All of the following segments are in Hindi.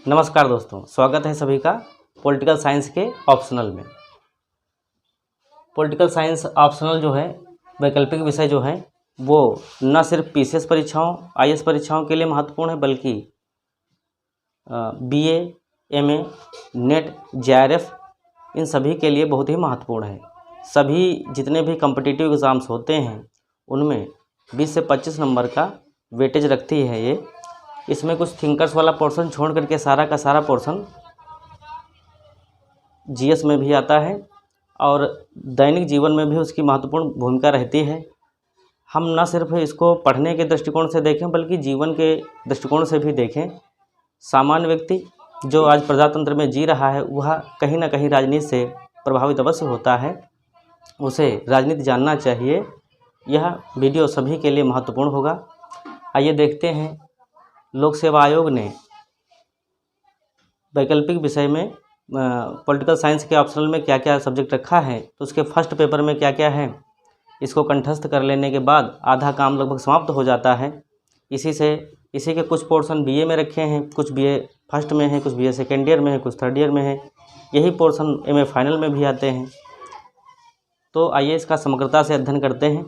नमस्कार दोस्तों, स्वागत है सभी का पॉलिटिकल साइंस के ऑप्शनल में। पॉलिटिकल साइंस ऑप्शनल जो है वैकल्पिक विषय जो है वो न सिर्फ पीसीएस परीक्षाओं आईएएस परीक्षाओं के लिए महत्वपूर्ण है बल्कि बीए, एमए, नेट, जेआरएफ इन सभी के लिए बहुत ही महत्वपूर्ण है। सभी जितने भी कॉम्पिटिटिव एग्ज़ाम्स होते हैं उनमें 20 से 25 नंबर का वेटेज रखती है ये। इसमें कुछ थिंकर्स वाला पोर्शन छोड़ करके सारा का सारा पोर्शन जीएस में भी आता है और दैनिक जीवन में भी उसकी महत्वपूर्ण भूमिका रहती है। हम न सिर्फ इसको पढ़ने के दृष्टिकोण से देखें बल्कि जीवन के दृष्टिकोण से भी देखें। सामान्य व्यक्ति जो आज प्रजातंत्र में जी रहा है वह कहीं ना कहीं राजनीति से प्रभावित अवश्य होता है, उसे राजनीति जानना चाहिए। यह वीडियो सभी के लिए महत्वपूर्ण होगा। आइए देखते हैं लोक सेवा आयोग ने वैकल्पिक विषय में पॉलिटिकल साइंस के ऑप्शनल में क्या क्या सब्जेक्ट रखा है, तो उसके फर्स्ट पेपर में क्या क्या है। इसको कंठस्थ कर लेने के बाद आधा काम लगभग समाप्त हो जाता है। इसी के कुछ पोर्शन बीए में रखे हैं, कुछ बीए फर्स्ट में है, कुछ बीए सेकेंड ईयर में है, कुछ थर्ड ईयर में है। यही पोर्शन एमए फाइनल में भी आते हैं। तो आइए इसका समग्रता से अध्ययन करते हैं।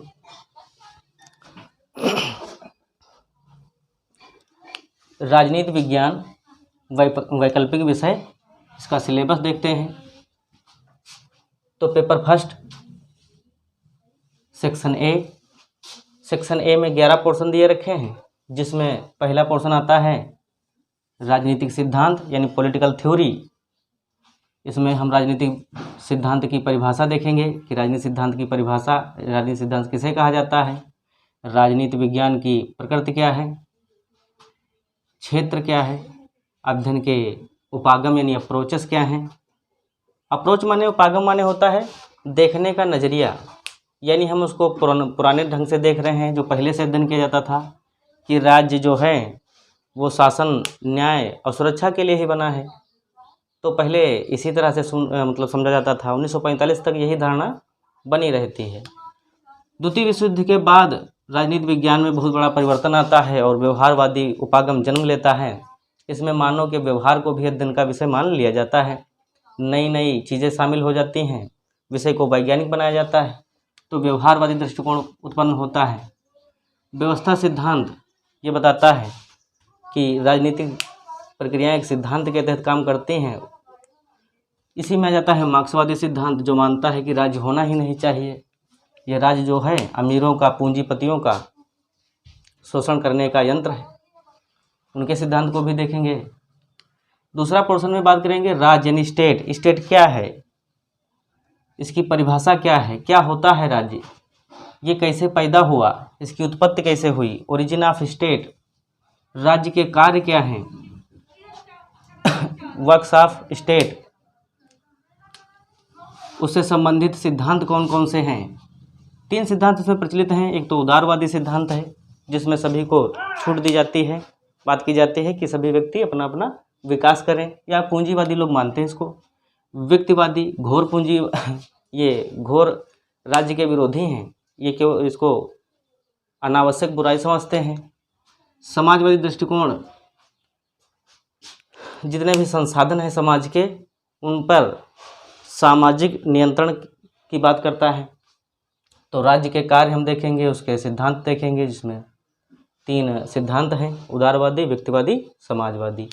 राजनीति विज्ञान वैकल्पिक विषय, इसका सिलेबस देखते हैं। तो पेपर फर्स्ट सेक्शन ए में 11 पोर्शन दिए रखे हैं, जिसमें पहला पोर्शन आता है राजनीतिक सिद्धांत यानी पॉलिटिकल थ्योरी। इसमें हम राजनीतिक सिद्धांत की परिभाषा देखेंगे कि राजनीतिक सिद्धांत किसे कहा जाता है, राजनीति विज्ञान की प्रकृति क्या है, क्षेत्र क्या है, अध्ययन के उपागम यानी अप्रोचेस क्या हैं। अप्रोच माने उपागम माने होता है देखने का नज़रिया, यानी हम उसको पुराने ढंग से देख रहे हैं जो पहले से अध्ययन किया जाता था कि राज्य जो है वो शासन, न्याय और सुरक्षा के लिए ही बना है। तो पहले इसी तरह से समझा जाता था। 1945 तक यही धारणा बनी रहती है। द्वितीय विश्व युद्ध के बाद राजनीति विज्ञान में बहुत बड़ा परिवर्तन आता है और व्यवहारवादी उपागम जन्म लेता है। इसमें मानव के व्यवहार को भी अध्ययन का विषय मान लिया जाता है। नई नई चीज़ें शामिल हो जाती हैं, विषय को वैज्ञानिक बनाया जाता है, तो व्यवहारवादी दृष्टिकोण उत्पन्न होता है। व्यवस्था सिद्धांत ये बताता है कि राजनीतिक प्रक्रियाएं एक सिद्धांत के तहत काम करती हैं। इसी में आ जाता है मार्क्सवादी सिद्धांत, जो मानता है कि राज्य होना ही नहीं चाहिए। यह राज्य जो है अमीरों का, पूंजीपतियों का शोषण करने का यंत्र है। उनके सिद्धांत को भी देखेंगे। दूसरा पोर्शन में बात करेंगे राज्य यानी स्टेट। स्टेट क्या है, इसकी परिभाषा क्या है, क्या होता है राज्य, ये कैसे पैदा हुआ, इसकी उत्पत्ति कैसे हुई, ओरिजिन ऑफ स्टेट, राज्य के कार्य क्या हैं, वर्क्स ऑफ स्टेट, उससे संबंधित सिद्धांत कौन कौन से हैं। 3 सिद्धांत इसमें प्रचलित हैं। एक तो उदारवादी सिद्धांत है जिसमें सभी को छूट दी जाती है, बात की जाती है कि सभी व्यक्ति अपना अपना विकास करें, या पूंजीवादी लोग मानते हैं इसको। व्यक्तिवादी घोर पूंजी ये घोर राज्य के विरोधी हैं, ये क्यों इसको अनावश्यक बुराई समझते हैं। समाजवादी दृष्टिकोण जितने भी संसाधन हैं समाज के उन पर सामाजिक नियंत्रण की बात करता है। तो राज्य के कार्य हम देखेंगे, उसके सिद्धांत देखेंगे, जिसमें 3 सिद्धांत हैं, उदारवादी, व्यक्तिवादी, समाजवादी।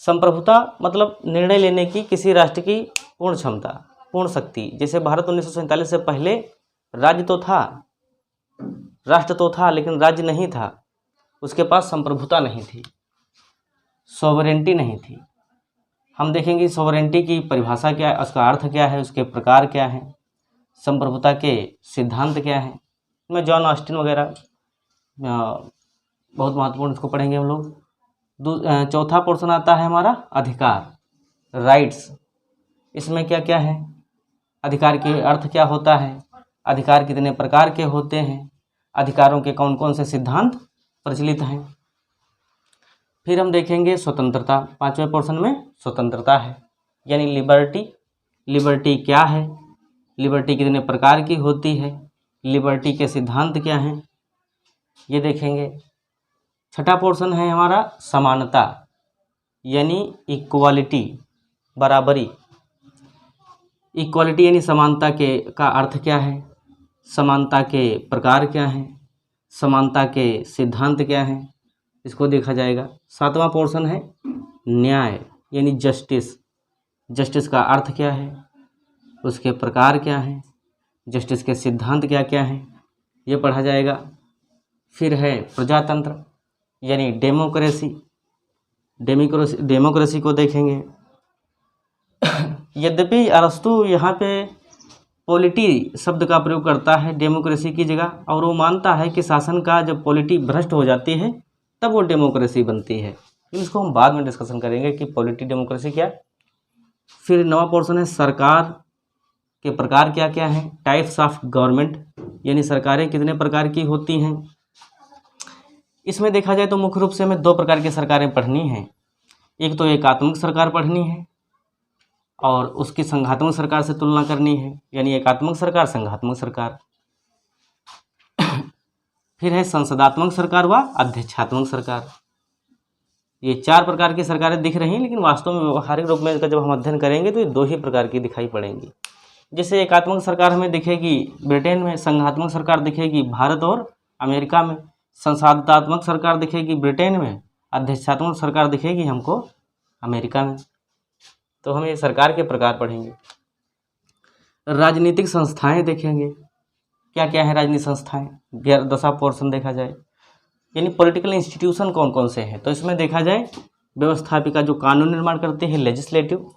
संप्रभुता मतलब निर्णय लेने की किसी राष्ट्र की पूर्ण क्षमता, पूर्ण शक्ति। जैसे भारत 1947 से पहले राज्य तो था, राष्ट्र तो था, लेकिन राज्य नहीं था। उसके पास संप्रभुता नहीं थी, सॉवरेंटी नहीं थी। हम देखेंगे सॉवरेंटी की परिभाषा क्या है, उसका अर्थ क्या है, उसके प्रकार क्या हैं, संप्रभुता के सिद्धांत क्या हैं। में जॉन ऑस्टिन वगैरह बहुत महत्वपूर्ण, इसको पढ़ेंगे हम लोग। चौथा पोर्शन आता है हमारा अधिकार, राइट्स। इसमें क्या क्या है, अधिकार के अर्थ क्या होता है, अधिकार कितने प्रकार के होते हैं, अधिकारों के कौन कौन से सिद्धांत प्रचलित हैं। फिर हम देखेंगे स्वतंत्रता। 5वें पोर्शन में स्वतंत्रता है यानी लिबर्टी क्या है, लिबर्टी कितने प्रकार की होती है, लिबर्टी के सिद्धांत क्या हैं, ये देखेंगे। छठा पोर्शन है हमारा समानता, यानी इक्वालिटी, बराबरी। इक्वालिटी यानी समानता के का अर्थ क्या है, समानता के प्रकार क्या हैं, समानता के सिद्धांत क्या हैं, इसको देखा जाएगा। सातवां पोर्शन है न्याय यानी जस्टिस। जस्टिस का अर्थ क्या है, उसके प्रकार क्या हैं, जस्टिस के सिद्धांत क्या क्या हैं, ये पढ़ा जाएगा। फिर है प्रजातंत्र यानी डेमोक्रेसी। डेमोक्रेसी को देखेंगे। यद्यपि अरस्तु यहाँ पे पॉलिटी शब्द का प्रयोग करता है डेमोक्रेसी की जगह, और वो मानता है कि शासन का जब पॉलिटी भ्रष्ट हो जाती है तब वो डेमोक्रेसी बनती है। इसको हम बाद में डिस्कशन करेंगे कि पॉलिटी डेमोक्रेसी क्या। फिर नवा पोर्शन है सरकार के प्रकार क्या क्या हैं, टाइप्स ऑफ गवर्नमेंट, यानी सरकारें कितने प्रकार की होती हैं। इसमें देखा जाए तो मुख्य रूप से हमें दो प्रकार की सरकारें पढ़नी हैं। एक तो एकात्मक सरकार पढ़नी है और उसकी संघात्मक सरकार से तुलना करनी है, यानी एकात्मक सरकार, संघात्मक सरकार। फिर है संसदात्मक सरकार व अध्यक्षात्मक सरकार। ये चार प्रकार की सरकारें दिख रही हैं, लेकिन वास्तव में व्यवहारिक रूप में इसका जब हम अध्ययन करेंगे तो ये दो ही प्रकार की दिखाई पड़ेंगी। जैसे एकात्मक सरकार हमें दिखेगी ब्रिटेन में, संघात्मक सरकार दिखेगी भारत और अमेरिका में, संसदात्मक सरकार दिखेगी ब्रिटेन में, अध्यक्षात्मक सरकार दिखेगी हमको अमेरिका में। तो हम ये सरकार के प्रकार पढ़ेंगे। राजनीतिक संस्थाएं देखेंगे, क्या क्या है राजनीतिक संस्थाएं, 10वां पोर्शन देखा जाए, यानी पॉलिटिकल इंस्टीट्यूशन कौन कौन से हैं। तो इसमें देखा जाए व्यवस्थापिका जो कानून निर्माण करते हैं, लेजिस्लेटिव।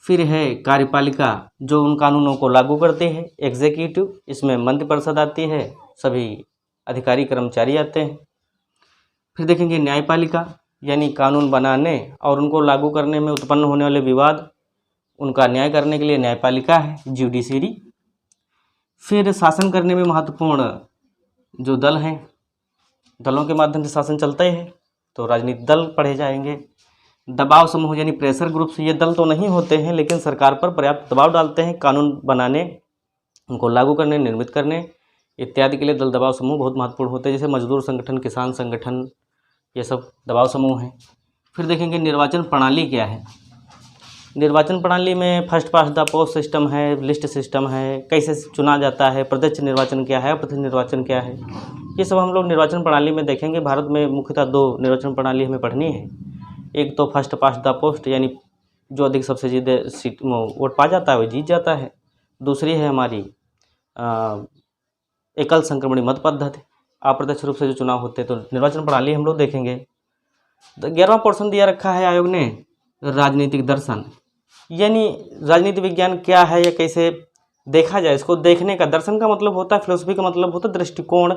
फिर है कार्यपालिका जो उन कानूनों को लागू करते हैं, एग्जीक्यूटिव, इसमें मंत्रिपरिषद आती है, सभी अधिकारी कर्मचारी आते हैं। फिर देखेंगे न्यायपालिका, यानी कानून बनाने और उनको लागू करने में उत्पन्न होने वाले विवाद, उनका न्याय करने के लिए न्यायपालिका है, जुडिशरी। फिर शासन करने में महत्वपूर्ण जो दल हैं, दलों के माध्यम से शासन चलता ही है, तो राजनीतिक दल पढ़े जाएंगे। दबाव समूह यानी प्रेशर ग्रुप्स, ये दल तो नहीं होते हैं लेकिन सरकार पर पर्याप्त दबाव डालते हैं कानून बनाने, उनको लागू करने, निर्मित करने इत्यादि के लिए दल दबाव समूह बहुत महत्वपूर्ण होते हैं। जैसे मजदूर संगठन, किसान संगठन, ये सब दबाव समूह हैं। फिर देखेंगे निर्वाचन प्रणाली क्या है। निर्वाचन प्रणाली में first past the post system है, लिस्ट सिस्टम है, कैसे चुना जाता है, प्रत्यक्ष निर्वाचन क्या है, अप्रत्यक्ष निर्वाचन क्या है, ये सब हम लोग निर्वाचन प्रणाली में देखेंगे। भारत में मुख्यतः दो निर्वाचन प्रणाली हमें पढ़नी है। एक तो फर्स्ट पास्ट द पोस्ट, यानी जो अधिक सबसे ज़्यादा सीट वोट पा जाता है वो जीत जाता है। दूसरी है हमारी एकल संक्रमणी मत पद्धति, अप्रत्यक्ष रूप से जो चुनाव होते हैं, तो निर्वाचन प्रणाली हम लोग देखेंगे। 11वां पोर्शन दिया रखा है आयोग ने राजनीतिक दर्शन, यानी राजनीति विज्ञान क्या है या कैसे देखा जाए, इसको देखने का, दर्शन का मतलब होता है, फिलोसफी का मतलब होता है दृष्टिकोण,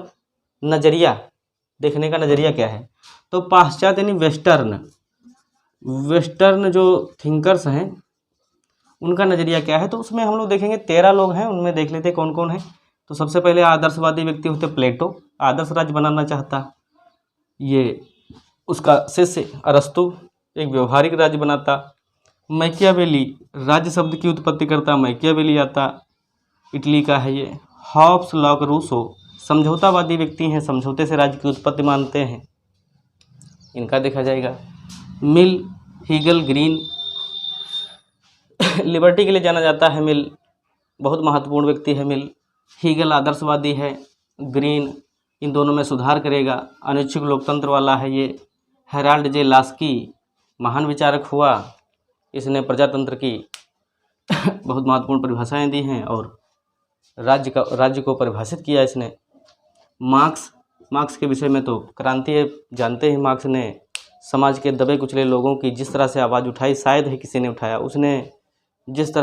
नज़रिया, देखने का नज़रिया क्या है। तो पाश्चात्य यानी वेस्टर्न जो थिंकर्स हैं उनका नज़रिया क्या है, तो उसमें हम लोग देखेंगे 13 लोग हैं, उनमें देख लेते हैं कौन कौन है। तो सबसे पहले आदर्शवादी व्यक्ति होते प्लेटो, आदर्श राज्य बनाना चाहता, ये उसका शिष्य अरस्तु एक व्यवहारिक राज्य बनाता। मैकियावेली राज्य शब्द की उत्पत्ति करता, मैकियावेली आता, इटली का है ये। हॉब्स, लॉक, रूसो समझौतावादी व्यक्ति हैं, समझौते से राज्य की उत्पत्ति मानते हैं, इनका देखा जाएगा। मिल, हीगल, ग्रीन, लिबर्टी के लिए जाना जाता है मिल, बहुत महत्वपूर्ण व्यक्ति है मिल। हीगल आदर्शवादी है, ग्रीन इन दोनों में सुधार करेगा, अनिच्छुक लोकतंत्र वाला है ये। हेराल्ड जे लास्की महान विचारक हुआ, इसने प्रजातंत्र की बहुत महत्वपूर्ण परिभाषाएं दी हैं और राज्य को परिभाषित किया इसने। मार्क्स के विषय में तो क्रांति जानते हैं, मार्क्स ने समाज के दबे कुचले लोगों की जिस तरह से आवाज़ उठाई, शायद ही किसी ने उठाया। उसने जिस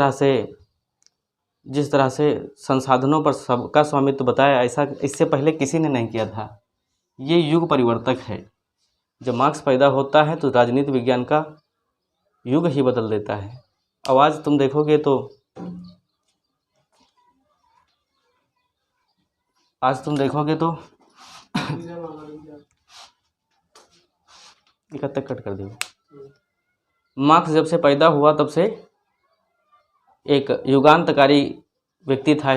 तरह से संसाधनों पर सबका स्वामित्व बताया, ऐसा इससे पहले किसी ने नहीं किया था। ये युग परिवर्तक है। जब मार्क्स पैदा होता है तो राजनीति विज्ञान का युग ही बदल देता है। आवाज़ तुम देखोगे तो आज तुम देखोगे तो इकट्ठा कट कर दिया। मार्क्स जब से पैदा हुआ तब से एक युगांतकारी व्यक्ति था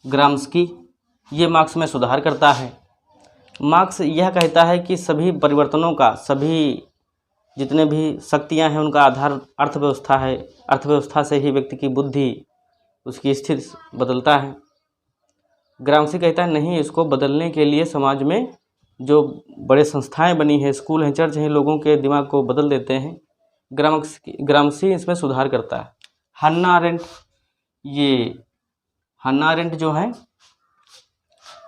ग्राम्स्की, ये मार्क्स में सुधार करता है। मार्क्स यह कहता है कि सभी परिवर्तनों का, सभी जितने भी शक्तियां हैं उनका आधार अर्थव्यवस्था है। अर्थव्यवस्था से ही व्यक्ति की बुद्धि, उसकी स्थिति बदलता है। ग्रामसी कहता है नहीं, इसको बदलने के लिए समाज में जो बड़े संस्थाएं बनी हैं, स्कूल हैं, चर्च हैं, लोगों के दिमाग को बदल देते हैं। ग्रामसी इसमें सुधार करता है। हन्ना अरेंट जो हैं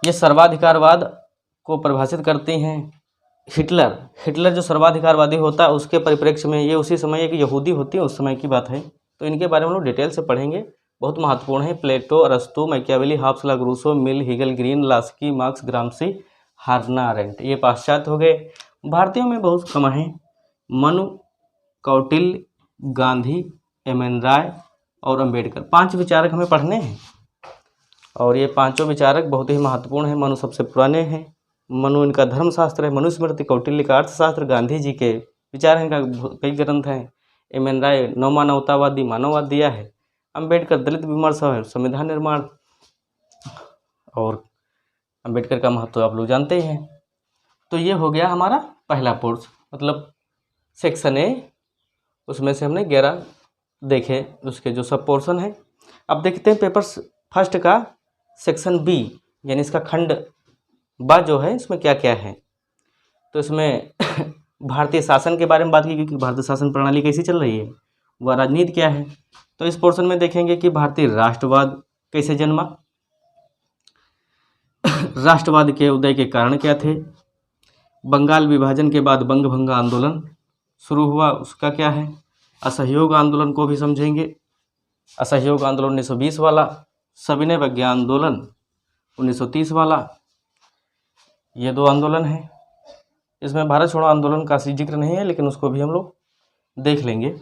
ये सर्वाधिकारवाद को परिभाषित करती हैं। हिटलर जो सर्वाधिकारवादी होता है उसके परिप्रेक्ष्य में, ये उसी समय एक यहूदी होती है, उस समय की बात है। तो इनके बारे में हम लोग डिटेल से पढ़ेंगे, बहुत महत्वपूर्ण है। प्लेटो, अरस्तु, मैकियावेली, हॉब्स, रूसो, मिल, हीगल, ग्रीन, लास्की, मार्क्स, ग्रामसी, हन्ना अरेंट। ये पाश्चात्य हो गए। भारतीयों में बहुत कम हैं। मनु, कौटिल्य, गांधी, एम.एन. राय और अंबेडकर, 5 विचारक हमें पढ़ने हैं और ये पांचों विचारक बहुत ही महत्वपूर्ण हैं। मनु सबसे पुराने हैं। मनु इनका धर्मशास्त्र है। मनुस्मृति, कौटिल्य का अर्थशास्त्र, गांधी जी के विचार हैं, इनका कई ग्रंथ हैं। एम.एन. राय नवमानवतावादी मानववाद दिया है। अंबेडकर दलित विमर्श और संविधान निर्माण, और अंबेडकर का महत्व आप लोग जानते ही हैं। तो ये हो गया हमारा पहला पोर्स, मतलब सेक्शन ए। उसमें से हमने 11 देखे, उसके जो सब पोर्शन है। अब देखते हैं पेपर फर्स्ट का सेक्शन बी, यानी इसका खंड बा जो है, इसमें क्या क्या है। तो इसमें भारतीय शासन के बारे में बात की, क्योंकि भारतीय शासन प्रणाली कैसी चल रही है, वह राजनीति क्या है। तो इस पोर्शन में देखेंगे कि भारतीय राष्ट्रवाद कैसे जन्मा, राष्ट्रवाद के उदय के कारण क्या थे, बंगाल विभाजन के बाद बंग भंग आंदोलन शुरू हुआ, उसका क्या है, असहयोग आंदोलन को भी समझेंगे। असहयोग आंदोलन 1920 वाला, सविनय अवज्ञा आंदोलन 1930 वाला, ये 2 आंदोलन हैं। इसमें भारत छोड़ो आंदोलन का जिक्र नहीं है, लेकिन उसको भी हम लोग देख लेंगे।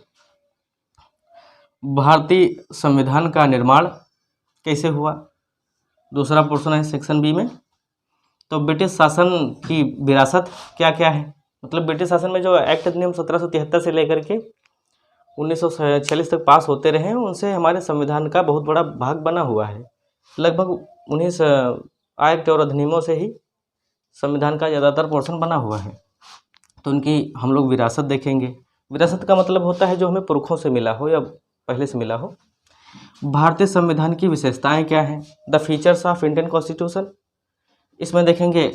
भारतीय संविधान का निर्माण कैसे हुआ, दूसरा पोर्शन है सेक्शन बी में। तो ब्रिटिश शासन की विरासत क्या क्या है, मतलब ब्रिटिश शासन में जो एक्ट अधिनियम 1773 से लेकर के 1946 तक पास होते रहे, उनसे हमारे संविधान का बहुत बड़ा भाग बना हुआ है। लगभग उन्हीं एक्ट और अधिनियमों से ही संविधान का ज़्यादातर पोर्शन बना हुआ है। तो उनकी हम लोग विरासत देखेंगे। विरासत का मतलब होता है जो हमें पुरखों से मिला हो या पहले से मिला हो। भारतीय संविधान की विशेषताएं क्या हैं, the features of Indian constitution. इसमें देखेंगे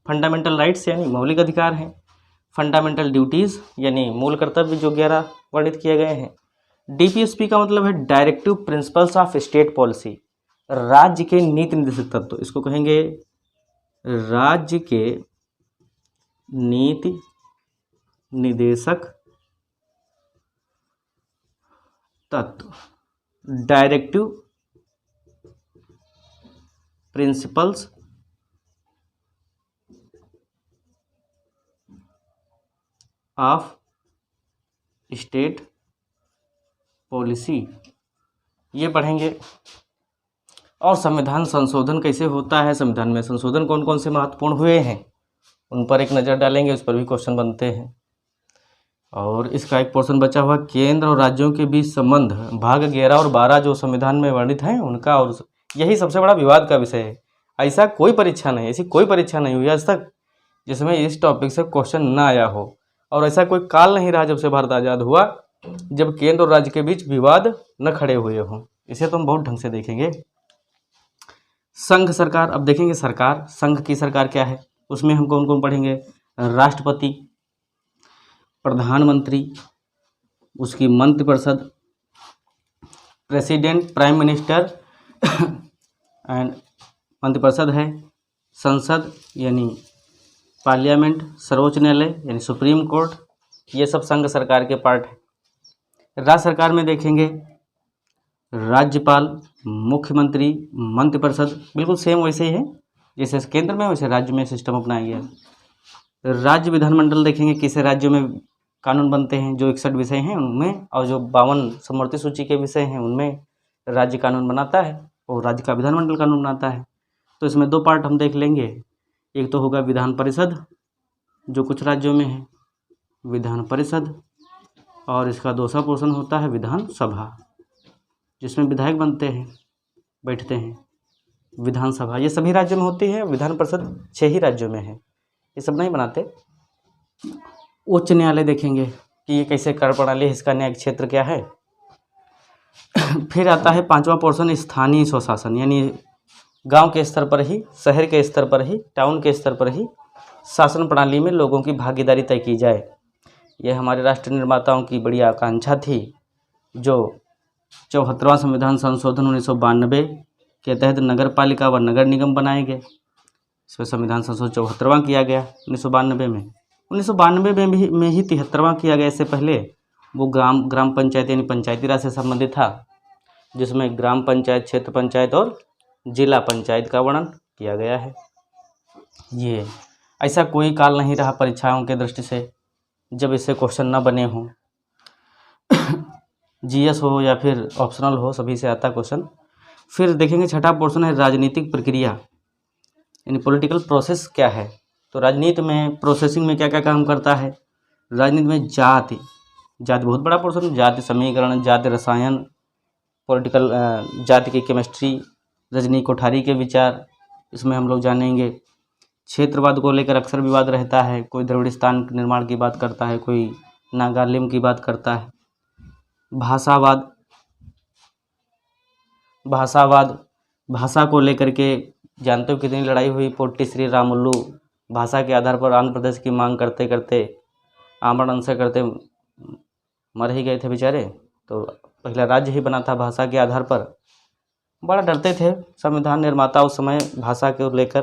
फंडामेंटल राइट्स यानी मौलिक अधिकार हैं, फंडामेंटल ड्यूटीज़ यानी मूल कर्तव्य जो 11 वर्णित किए गए हैं। डीपीएसपी का मतलब है directive principles of state policy, राज्य के नीति निर्देशक तत्व, इसको कहेंगे राज्य के नीति निर्देशक तत्व, directive principles of state policy, ये पढ़ेंगे। और संविधान संशोधन कैसे होता है, संविधान में संशोधन कौन कौन से महत्वपूर्ण हुए हैं, उन पर एक नज़र डालेंगे, उस पर भी क्वेश्चन बनते हैं। और इसका एक पोर्शन बचा हुआ केंद्र और राज्यों के बीच संबंध, भाग 11 और 12 जो संविधान में वर्णित हैं उनका, और यही सबसे बड़ा विवाद का विषय है। ऐसा कोई परीक्षा नहीं, ऐसी कोई परीक्षा नहीं हुई आज तक जिसमें इस टॉपिक से क्वेश्चन ना आया हो, और ऐसा कोई काल नहीं रहा जब से भारत आज़ाद हुआ जब केंद्र और राज्य के बीच विवाद न खड़े हुए हों। इसे तो हम बहुत ढंग से देखेंगे। संघ सरकार, अब देखेंगे सरकार, संघ की सरकार क्या है, उसमें हम कौन कौन पढ़ेंगे, राष्ट्रपति, प्रधानमंत्री, उसकी मंत्रिपरिषद, प्रेसिडेंट, प्राइम मिनिस्टर एंड मंत्रिपरिषद है, संसद यानी पार्लियामेंट, सर्वोच्च न्यायालय यानी सुप्रीम कोर्ट, ये सब संघ सरकार के पार्ट है। राज्य सरकार में देखेंगे राज्यपाल, मुख्यमंत्री, मंत्रिपरिषद, बिल्कुल सेम वैसे ही है जैसे केंद्र में वैसे राज्य में सिस्टम अपनाया गया। राज्य विधानमंडल देखेंगे किस राज्यों में कानून बनते हैं, जो 61 विषय हैं उनमें, और जो 52 समवर्ती सूची के विषय हैं उनमें राज्य कानून बनाता है और राज्य का विधानमंडल कानून बनाता है। तो इसमें 2 पार्ट हम देख लेंगे, एक तो होगा विधान परिषद जो कुछ राज्यों में है, विधान परिषद, और इसका दूसरा पोर्शन होता है विधानसभा जिसमें विधायक बनते हैं, बैठते हैं। विधानसभा ये सभी राज्यों में होती है, विधान परिषद 6 ही राज्यों में है। ये सब नहीं बनाते। उच्च न्यायालय देखेंगे कि ये कैसे कर प्रणाली है, इसका न्यायिक क्षेत्र क्या है। फिर आता है 5वां पोर्शन स्थानीय स्वशासन, यानी गांव के स्तर पर ही, शहर के स्तर पर ही, टाउन के स्तर पर ही शासन प्रणाली में लोगों की भागीदारी तय की जाए। यह हमारे राष्ट्र निर्माताओं की बड़ी आकांक्षा थी, जो 74वां संविधान संशोधन 1992 के तहत नगर पालिका व नगर निगम बनाए गए। इसमें संविधान संशोधन 74वां किया गया 1992 में। 1992 में ही 73वां किया गया। इससे पहले वो ग्राम पंचायत यानी पंचायती राज से संबंधित था, जिसमें ग्राम पंचायत, क्षेत्र पंचायत और जिला पंचायत का वर्णन किया गया है। ये ऐसा कोई काल नहीं रहा परीक्षाओं के दृष्टि से जब इससे क्वेश्चन न बने हों। जीएस हो या फिर ऑप्शनल हो, सभी से आता क्वेश्चन। फिर देखेंगे 6ठा पोर्शन है राजनीतिक प्रक्रिया, यानी पॉलिटिकल प्रोसेस क्या है। तो राजनीति में प्रोसेसिंग में क्या क्या काम करता है। राजनीति में जाति बहुत बड़ा पोर्शन, जाति समीकरण, जाति रसायन, पॉलिटिकल जाति की केमिस्ट्री, रजनी कोठारी के विचार, इसमें हम लोग जानेंगे। क्षेत्रवाद को लेकर अक्सर विवाद रहता है, कोई द्रविड़स्तान के निर्माण की बात करता है, कोई नागालिम की बात करता है। भाषावाद, भाषा को लेकर के जानते हो कितनी लड़ाई हुई। पोट्टी श्री रामुलु भाषा के आधार पर आंध्र प्रदेश की मांग करते करते, आमरण अनशन करते मर ही गए थे बेचारे। तो पहला राज्य ही बना था भाषा के आधार पर। बड़ा डरते थे संविधान निर्माता उस समय भाषा को लेकर।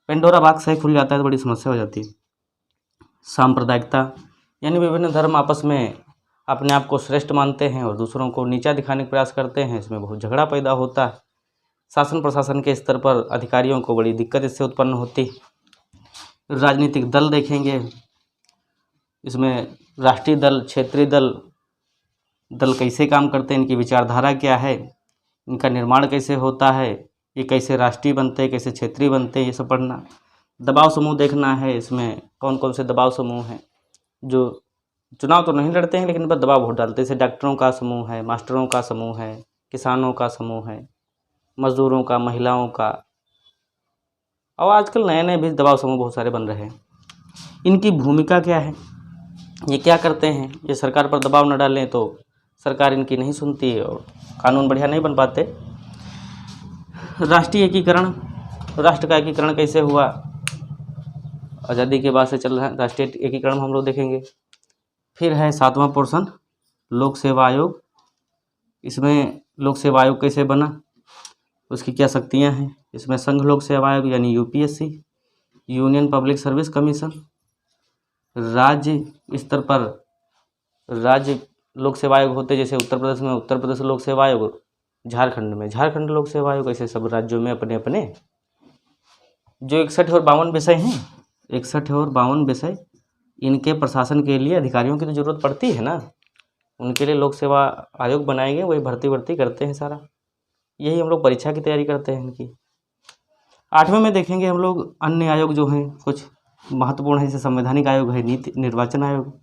पेंडोरा बॉक्स सही खुल जाता है तो बड़ी समस्या हो जाती है। सांप्रदायिकता, यानी विभिन्न धर्म आपस में अपने आप को श्रेष्ठ मानते हैं और दूसरों को नीचा दिखाने का प्रयास करते हैं, इसमें बहुत झगड़ा पैदा होता है। शासन प्रशासन के स्तर पर अधिकारियों को बड़ी दिक्कत इससे उत्पन्न होती। राजनीतिक दल देखेंगे, इसमें राष्ट्रीय दल, क्षेत्रीय दल कैसे काम करते हैं, इनकी विचारधारा क्या है, इनका निर्माण कैसे होता है, ये कैसे राष्ट्रीय बनते हैं, कैसे क्षेत्रीय बनते हैं, ये सब पढ़ना। दबाव समूह देखना है, इसमें कौन कौन से दबाव समूह हैं जो चुनाव तो नहीं लड़ते हैं लेकिन इन पर दबाव बहुत डालते हैं। जैसे डॉक्टरों का समूह है, मास्टरों का समूह है, किसानों का समूह है, मजदूरों का, महिलाओं का, और आजकल नए नए भी दबाव समूह बहुत सारे बन रहे हैं। इनकी भूमिका क्या है, ये क्या करते हैं। ये सरकार पर दबाव न डालें तो सरकार इनकी नहीं सुनती और कानून बढ़िया नहीं बन पाते। राष्ट्रीय एकीकरण, राष्ट्र का एकीकरण कैसे हुआ, आज़ादी के बाद से चल रहा है। राष्ट्रीय एकीकरण हम लोग देखेंगे। फिर है 7वां पोर्शन लोक सेवा आयोग। इसमें लोक सेवा आयोग कैसे बना, उसकी क्या शक्तियां हैं। इसमें संघ लोक सेवा आयोग यानी UPSC, union public service commission, राज्य स्तर पर राज्य लोक सेवा आयोग होते, जैसे उत्तर प्रदेश में उत्तर प्रदेश लोक सेवा आयोग, झारखंड में झारखंड लोक सेवा आयोग, ऐसे सब राज्यों में अपने अपने जो 61 और 52 विषय हैं, 61 और 52 विषय, इनके प्रशासन के लिए अधिकारियों की तो ज़रूरत पड़ती है ना, उनके लिए लोक सेवा आयोग बनाए गए, वही भर्ती करते हैं सारा। यही हम लोग परीक्षा की तैयारी करते हैं इनकी। 8वें में देखेंगे हम लोग अन्य आयोग जो हैं कुछ महत्वपूर्ण है, जैसे संवैधानिक आयोग है, नीति निर्वाचन आयोग।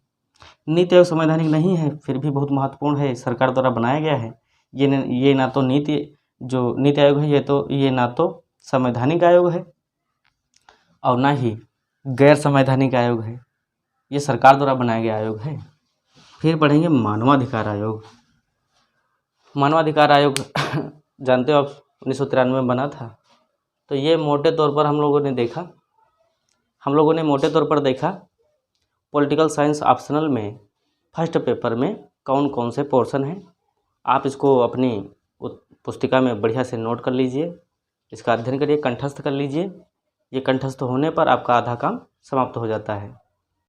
नीति आयोग संवैधानिक नहीं है फिर भी बहुत महत्वपूर्ण है, सरकार द्वारा बनाया गया है। ये ना तो नीति आयोग है, ये ना तो संवैधानिक आयोग है और ना ही गैर संवैधानिक आयोग है, ये सरकार द्वारा बनाया गया आयोग है। फिर पढ़ेंगे मानवाधिकार आयोग। मानवाधिकार आयोग जानते हो आप 1993 में बना था। तो ये मोटे तौर पर हम लोगों ने मोटे तौर पर देखा पॉलिटिकल साइंस ऑप्शनल में फर्स्ट पेपर में कौन कौन से पोर्शन हैं। आप इसको अपनी पुस्तिका में बढ़िया से नोट कर लीजिए, इसका अध्ययन करिए, कंठस्थ कर लीजिए। ये कंठस्थ होने पर आपका आधा काम समाप्त हो जाता है।